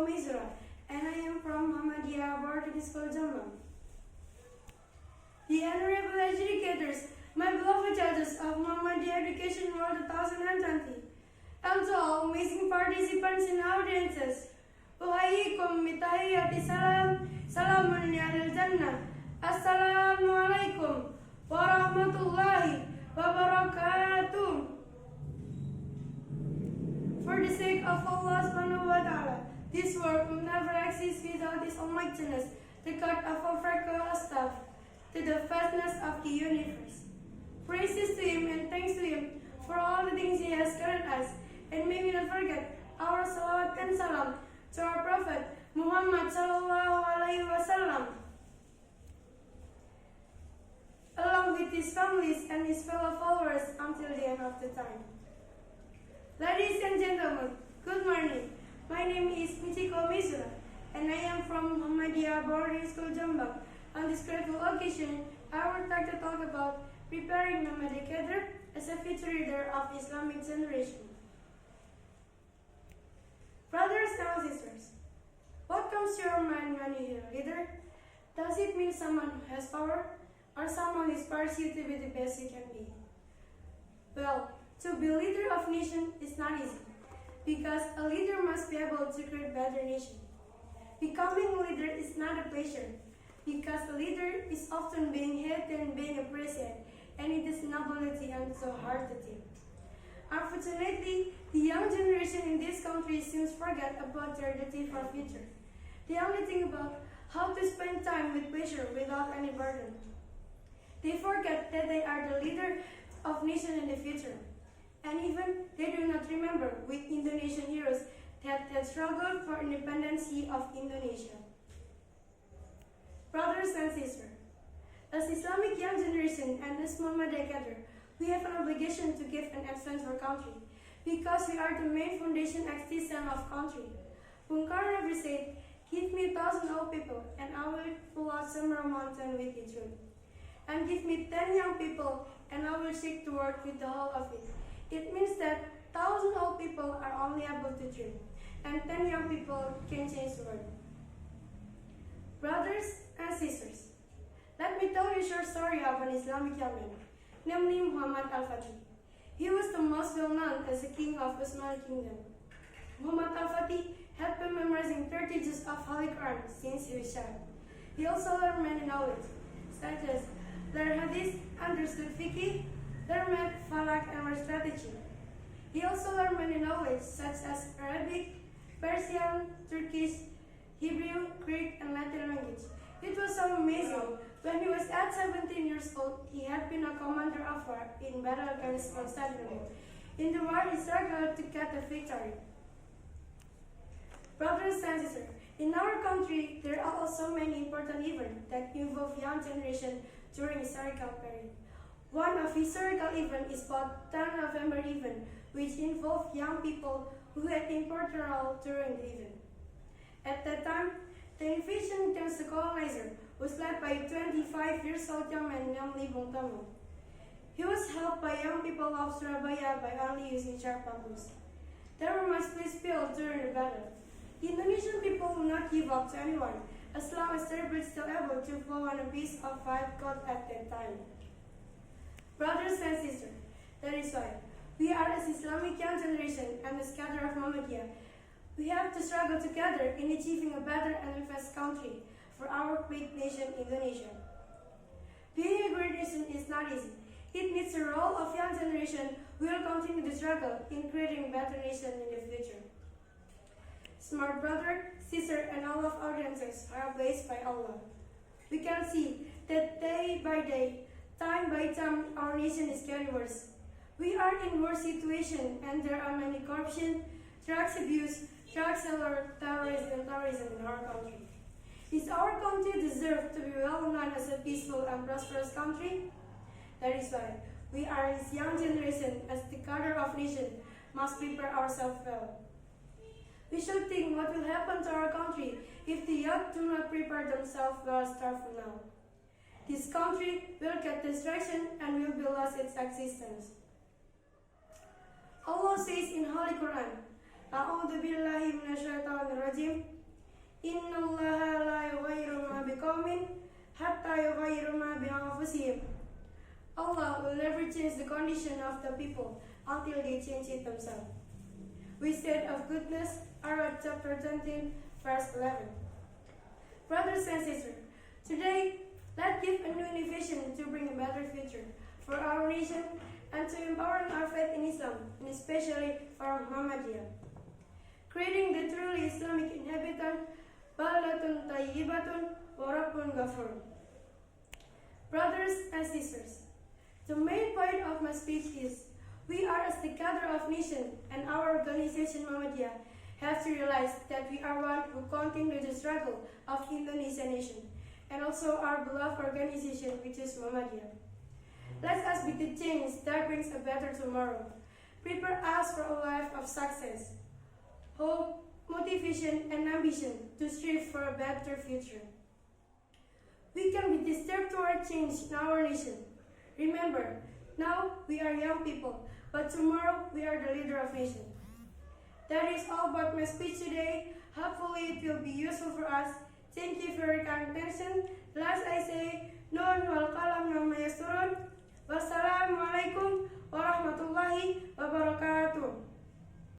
Michiko, and I am from Muhammadiyah Boarding School, Jombang. The honorable educators, my beloved judges of Muhammadiyah Education World 2020, and to all amazing participants in audiences, Uhayyikum bitahiyyati salam, salamun alal jannah, assalamualaikum warahmatullahi wabarakatuh. For the sake of Allah subhanahu wa ta'ala, this world will never exist without His almightiness, the God of all faculty staff, to the vastness of the universe. Praises to Him and thanks to Him for all the things He has granted us, and may we not forget our salawat and salam to our Prophet Muhammad sallallahu alaihi wasallam, along with his families and his fellow followers until the end of the time. Ladies and gentlemen, good morning. My name is Michiko, and I am from Muhammadiyah Boarding School, Jombang. On this grateful occasion, I would like to talk about preparing an educator as a future leader of Islamic generation. Brothers and sisters, what comes to your mind when you hear leader? Does it mean someone who has power, or someone who inspires you to be the best you can be? Well, to be leader of nation is not easy, because a leader must be able to create better nation. Becoming a leader is not a pleasure, because a leader is often being hated and being appreciated, and it is nobility and so hard to do. Unfortunately, the young generation in this country seems to forget about their duty for future. They only think about how to spend time with pleasure without any burden. They forget that they are the leader of nation in the future. And even they do not remember with Indonesian heroes that had struggled for independence of Indonesia. Brothers and sisters, as Islamic young generation and as Muhammadiyah cadre, we have an obligation to give an excellence for country, because we are the main foundation and citizen of country. Bung Karno never said, "Give me 1,000 old people, and I will pull out Summer Mountain with the truth. And give me 10 young people, and I will shake the world with the whole of it." It means that 1,000 old people are only able to dream, and 10 young people can change the world. Brothers and sisters, let me tell you a short story of an Islamic young man, namely Muhammad al-Fatih. He was the most well-known as a king of Osmanli Kingdom. Muhammad al-Fatih had been memorizing 30 juz of Holy Quran since he was child. He also learned many knowledge, such as learn hadith, understood fiqh, learned math, falak, and word strategy. He also learned many knowledge, such as Arabic, Persian, Turkish, Hebrew, Greek, and Latin language. It was so amazing. When he was at 17 years old, he had been a commander of war in battle against Constantinople. In the war, he struggled to get the victory. Brothers and sisters, in our country, there are also many important events that involve young generation during historical period. One of historical events is called 10 November event, which involved young people who had important role during the event. At that time, the invasion against the colonizer was led by a 25 years old young man named Bung Tomo. He was helped by young people of Surabaya by only using sharp bamboos. There were much blood spilled during the battle. The Indonesian people will not give up to anyone, as long as they were still able to flow on a piece of white gold at that time. Brothers and sisters, that is why we are as Islamic young generation and as cadre of Muhammadiyah, we have to struggle together in achieving a better and best country for our great nation, Indonesia. Being a great nation is not easy. It needs the role of young generation who will continue the struggle in creating a better nation in the future. Smart brother, sister, and all of audiences are blessed by Allah. We can see that day by day, time by time, our nation is getting worse. We are in worse situation, and there are many corruption, drugs abuse, drug seller, terrorism in our country. Is our country deserve to be well known as a peaceful and prosperous country? That is why we are as young generation, as the cadre of nation, must prepare ourselves well. We should think what will happen to our country if the youth do not prepare themselves well starting now. This country will get destruction and will be lost its existence. Allah says in Holy Quran, "A'udzu billahi minasyaitonir rajim. Inna Allaha la yughayyiru ma biqawmin hatta yughayyiru ma bi anfusihim. Allah will never change the condition of the people until they change it themselves. We said of goodness, Arab chapter 13, verse 11. Brothers and sisters, today, let's give a new innovation to bring a better future for our nation and to empower our faith in Islam, and especially for Muhammadiyah. Creating the truly Islamic inhabitant, Baldatun Tayyibatun wa Rabbun Ghafur. Brothers and sisters, the main point of my speech is, we are as the gather of nation and our organization Muhammadiyah have to realize that we are one who continue the struggle of Indonesian nation and also our beloved organization which is Muhammadiyah. Let us be the change that brings a better tomorrow. Prepare us for a life of success, hope, motivation, and ambition to strive for a better future. We can be the step toward change in our nation. Remember, now we are young people, but tomorrow we are the leader of nation. That is all about my speech today. Hopefully it will be useful for us. Thank you for your kind attention. Last I say, Nun wal qalam amma yasturun. Wassalamualaikum warahmatullahi wabarakatuh.